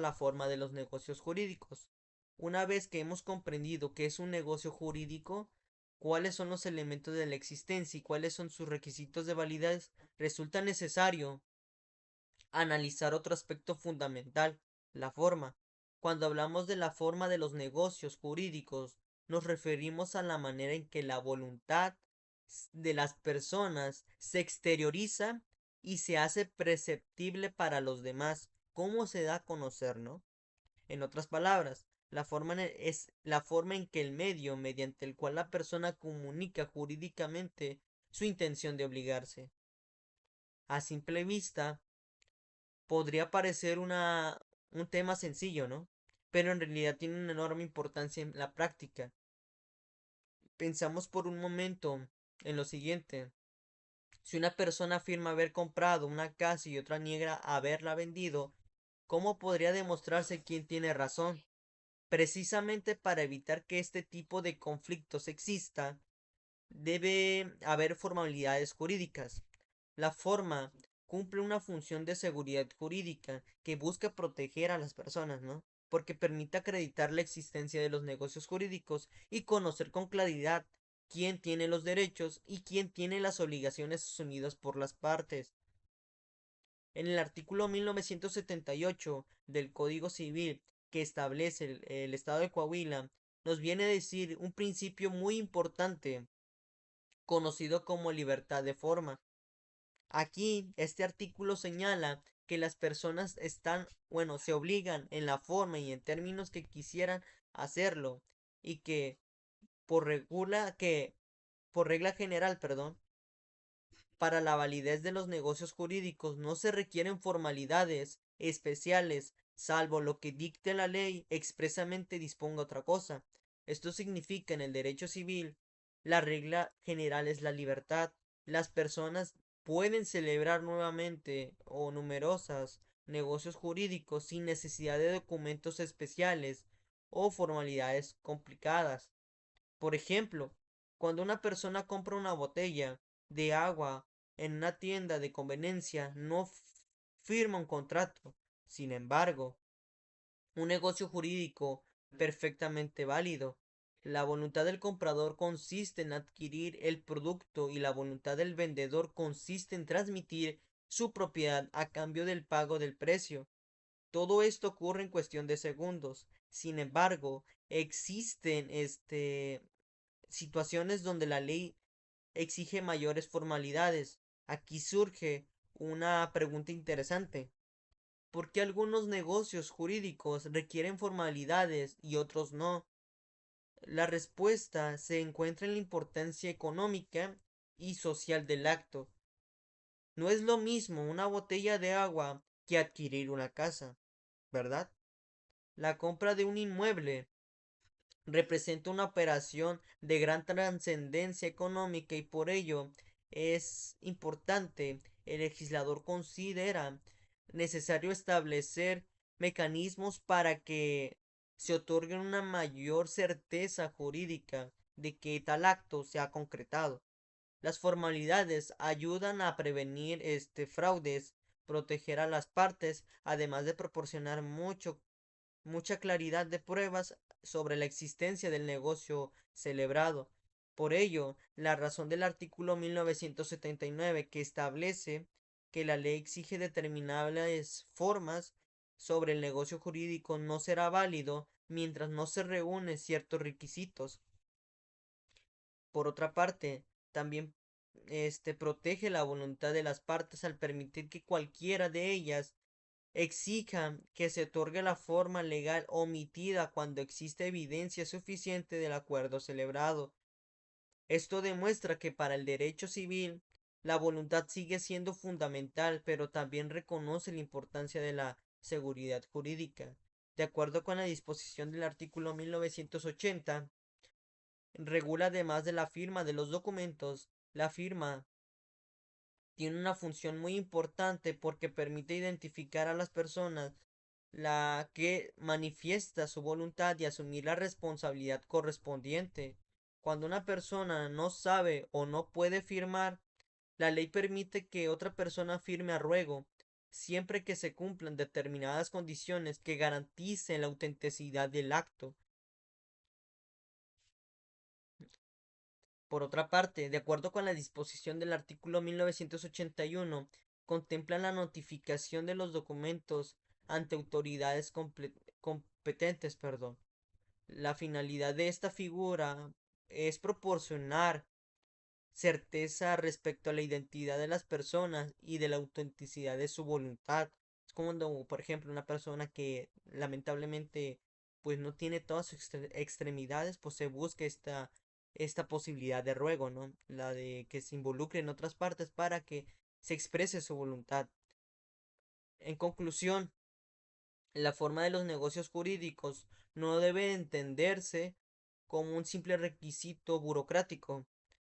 la forma de los negocios jurídicos. Una vez que hemos comprendido qué es un negocio jurídico, cuáles son los elementos de la existencia y cuáles son sus requisitos de validez, resulta necesario analizar otro aspecto fundamental, la forma. Cuando hablamos de la forma de los negocios jurídicos, nos referimos a la manera en que la voluntad de las personas se exterioriza y se hace perceptible para los demás. ¿Cómo se da a conocer, no? En otras palabras, es la forma en que el medio mediante el cual la persona comunica jurídicamente su intención de obligarse. A simple vista, podría parecer un tema sencillo, ¿no? Pero en realidad tiene una enorme importancia en la práctica. Pensamos por un momento en lo siguiente. Si una persona afirma haber comprado una casa y otra niega haberla vendido, ¿cómo podría demostrarse quién tiene razón? Precisamente para evitar que este tipo de conflictos exista, debe haber formalidades jurídicas. La forma cumple una función de seguridad jurídica que busca proteger a las personas, ¿no? Porque permite acreditar la existencia de los negocios jurídicos y conocer con claridad quién tiene los derechos y quién tiene las obligaciones asumidas por las partes. En el artículo 1978 del Código Civil que establece el Estado de Coahuila, nos viene a decir un principio muy importante conocido como libertad de forma. Aquí, este artículo señala que las personas se obligan en la forma y en términos que quisieran hacerlo y que por regla general, perdón, para la validez de los negocios jurídicos no se requieren formalidades especiales, salvo lo que dicte la ley expresamente disponga otra cosa. Esto significa en el derecho civil, la regla general es la libertad. Las personas pueden celebrar nuevamente o numerosas negocios jurídicos sin necesidad de documentos especiales o formalidades complicadas. Por ejemplo, cuando una persona compra una botella de agua en una tienda de conveniencia, no firma un contrato. Sin embargo, un negocio jurídico perfectamente válido. La voluntad del comprador consiste en adquirir el producto y la voluntad del vendedor consiste en transmitir su propiedad a cambio del pago del precio. Todo esto ocurre en cuestión de segundos. Sin embargo, existen situaciones donde la ley exige mayores formalidades. Aquí surge una pregunta interesante. ¿Por qué algunos negocios jurídicos requieren formalidades y otros no? La respuesta se encuentra en la importancia económica y social del acto. No es lo mismo una botella de agua que adquirir una casa, ¿verdad? La compra de un inmueble representa una operación de gran trascendencia económica y por ello es importante. El legislador considera necesario establecer mecanismos para que se otorgue una mayor certeza jurídica de que tal acto se ha concretado. Las formalidades ayudan a prevenir fraudes, proteger a las partes, además de proporcionar mucha claridad de pruebas sobre la existencia del negocio celebrado. Por ello, la razón del artículo 1979 que establece que la ley exige determinables formas sobre el negocio jurídico no será válido mientras no se reúnen ciertos requisitos. Por otra parte, también protege la voluntad de las partes al permitir que cualquiera de ellas exija que se otorgue la forma legal omitida cuando existe evidencia suficiente del acuerdo celebrado. Esto demuestra que para el derecho civil la voluntad sigue siendo fundamental, pero también reconoce la importancia de la seguridad jurídica. De acuerdo con la disposición del artículo 1980, regula además de la firma de los documentos, la firma tiene una función muy importante porque permite identificar a las personas la que manifiesta su voluntad y asumir la responsabilidad correspondiente. Cuando una persona no sabe o no puede firmar, la ley permite que otra persona firme a ruego. siempre que se cumplan determinadas condiciones que garanticen la autenticidad del acto. Por otra parte, de acuerdo con la disposición del artículo 1981, contempla la notificación de los documentos ante autoridades competentes, perdón. La finalidad de esta figura es proporcionar certeza respecto a la identidad de las personas y de la autenticidad de su voluntad. Es como cuando, por ejemplo, una persona que lamentablemente pues no tiene todas sus extremidades, pues se busca esta posibilidad de ruego, ¿no? La de que se involucre en otras partes para que se exprese su voluntad. En conclusión, la forma de los negocios jurídicos no debe entenderse como un simple requisito burocrático.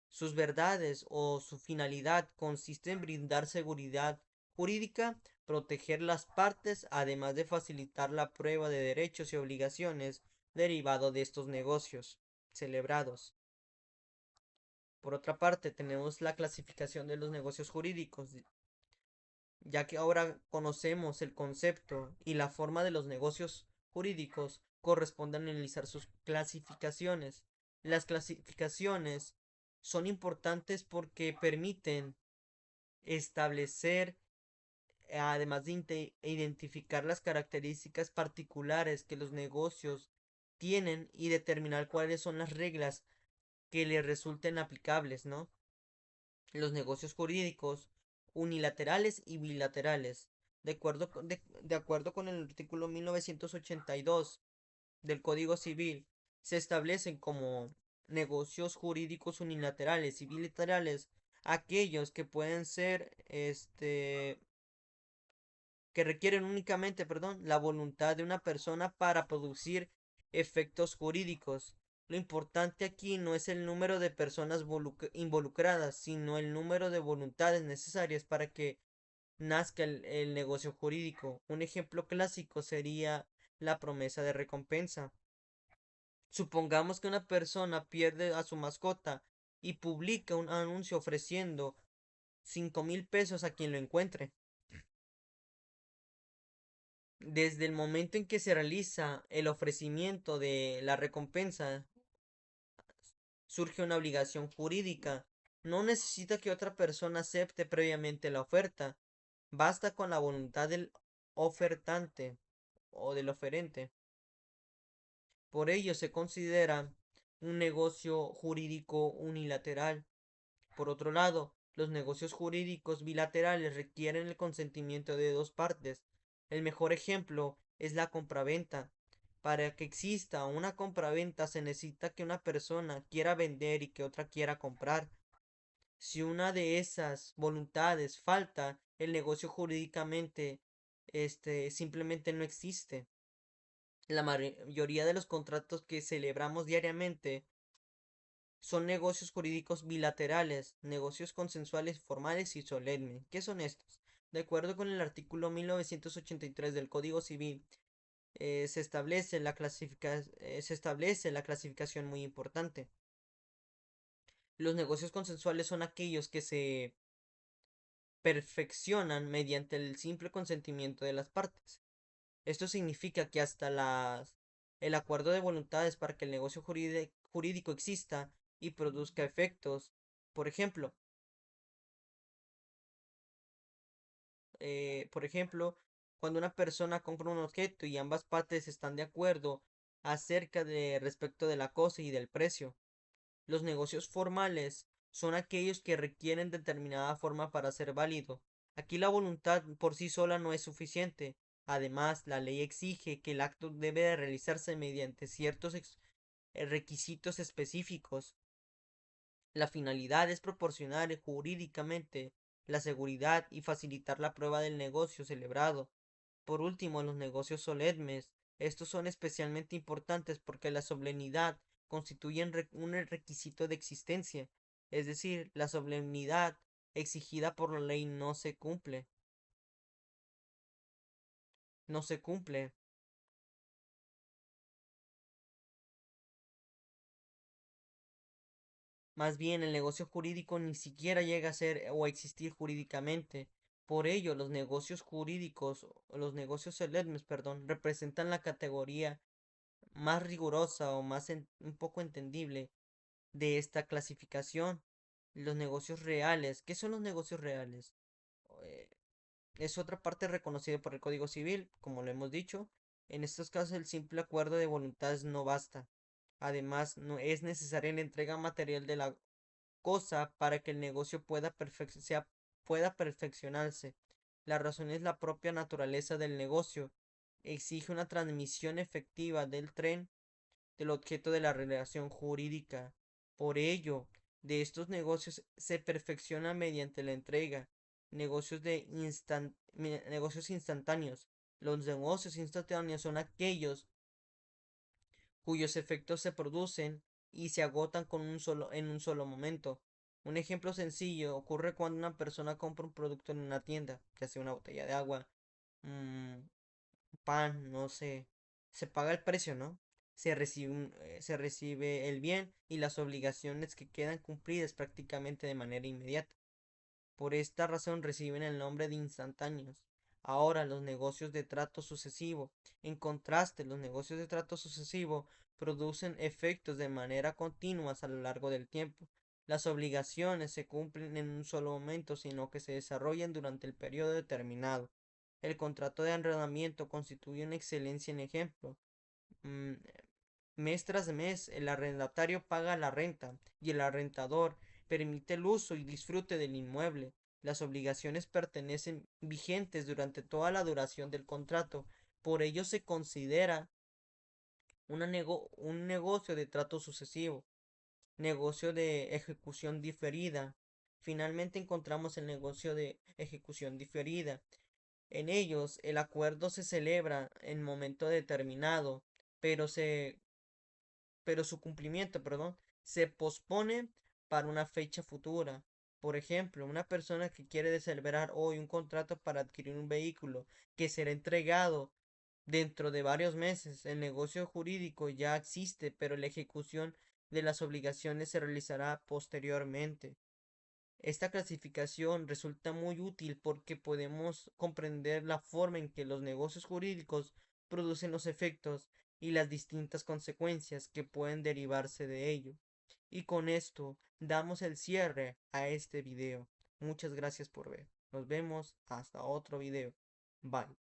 Sus verdades o su finalidad consiste en brindar seguridad jurídica, proteger las partes, además de facilitar la prueba de derechos y obligaciones derivado de estos negocios celebrados. Por otra parte, tenemos la clasificación de los negocios jurídicos, ya que ahora conocemos el concepto y la forma de los negocios jurídicos, corresponde analizar sus clasificaciones. Las clasificaciones son importantes porque permiten establecer, además de identificar las características particulares que los negocios tienen y determinar cuáles son las reglas que les resulten aplicables, ¿no? Los negocios jurídicos unilaterales y bilaterales. De acuerdo con el artículo 1982 del Código Civil, se establecen como negocios jurídicos unilaterales y bilaterales aquellos que pueden ser, que requieren únicamente, perdón, la voluntad de una persona para producir efectos jurídicos. Lo importante aquí no es el número de personas involucradas, sino el número de voluntades necesarias para que nazca el negocio jurídico. Un ejemplo clásico sería la promesa de recompensa. Supongamos que una persona pierde a su mascota y publica un anuncio ofreciendo 5,000 pesos a quien lo encuentre. Desde el momento en que se realiza el ofrecimiento de la recompensa, surge una obligación jurídica. No necesita que otra persona acepte previamente la oferta. Basta con la voluntad del ofertante o del oferente. Por ello se considera un negocio jurídico unilateral. Por otro lado, los negocios jurídicos bilaterales requieren el consentimiento de dos partes. El mejor ejemplo es la compraventa. Para que exista una compraventa se necesita que una persona quiera vender y que otra quiera comprar. Si una de esas voluntades falta, el negocio jurídicamente simplemente no existe. La mayoría de los contratos que celebramos diariamente son negocios jurídicos bilaterales, negocios consensuales formales y solemnes. ¿Qué son estos? De acuerdo con el artículo 1983 del Código Civil, se establece la clasificación muy importante. Los negocios consensuales son aquellos que se perfeccionan mediante el simple consentimiento de las partes. Esto significa que el acuerdo de voluntades para que el negocio jurídico exista y produzca efectos. Por ejemplo, cuando una persona compra un objeto y ambas partes están de acuerdo acerca de respecto de la cosa y del precio. Los negocios formales son aquellos que requieren determinada forma para ser válido. Aquí la voluntad por sí sola no es suficiente. Además, la ley exige que el acto debe de realizarse mediante ciertos requisitos específicos. La finalidad es proporcionar jurídicamente la seguridad y facilitar la prueba del negocio celebrado. Por último, los negocios solemnes. Estos son especialmente importantes porque la solemnidad constituye un requisito de existencia, es decir, la solemnidad exigida por la ley no se cumple. Más bien, el negocio jurídico ni siquiera llega a ser o a existir jurídicamente, Por ello, los negocios jurídicos, o los negocios solemnes, perdón, representan la categoría más rigurosa o un poco entendible de esta clasificación. Los negocios reales. ¿Qué son los negocios reales? Eh, es otra parte reconocida por el Código Civil, como lo hemos dicho. En estos casos, el simple acuerdo de voluntades no basta. Además, no es necesaria la entrega material de la cosa para que el negocio pueda perfeccionarse. La razón es la propia naturaleza del negocio. Exige una transmisión efectiva del tren del objeto de la relación jurídica. Por ello, de estos negocios se perfecciona mediante la entrega. Negocios instantáneos. Los negocios instantáneos son aquellos cuyos efectos se producen y se agotan en un solo momento. Un ejemplo sencillo ocurre cuando una persona compra un producto en una tienda, ya sea una botella de agua, un pan, no sé, se paga el precio, ¿no? Se recibe el bien y las obligaciones que quedan cumplidas prácticamente de manera inmediata. Por esta razón reciben el nombre de instantáneos. Ahora, los negocios de trato sucesivo. En contraste, los negocios de trato sucesivo producen efectos de manera continua a lo largo del tiempo. Las obligaciones se cumplen en un solo momento, sino que se desarrollan durante el periodo determinado. El contrato de arrendamiento constituye una excelencia en ejemplo. Mm, Mes tras mes, el arrendatario paga la renta y el arrendador permite el uso y disfrute del inmueble. Las obligaciones permanecen vigentes durante toda la duración del contrato. Por ello se considera un negocio de trato sucesivo, negocio de ejecución diferida. Finalmente encontramos el negocio de ejecución diferida. En ellos el acuerdo se celebra en momento determinado, pero su cumplimiento, perdón, se pospone para una fecha futura. Por ejemplo, una persona que quiere celebrar hoy un contrato para adquirir un vehículo que será entregado dentro de varios meses. El negocio jurídico ya existe, pero la ejecución de las obligaciones se realizará posteriormente. Esta clasificación resulta muy útil porque podemos comprender la forma en que los negocios jurídicos producen los efectos y las distintas consecuencias que pueden derivarse de ello. Y con esto damos el cierre a este video. Muchas gracias por ver. Nos vemos hasta otro video. Bye.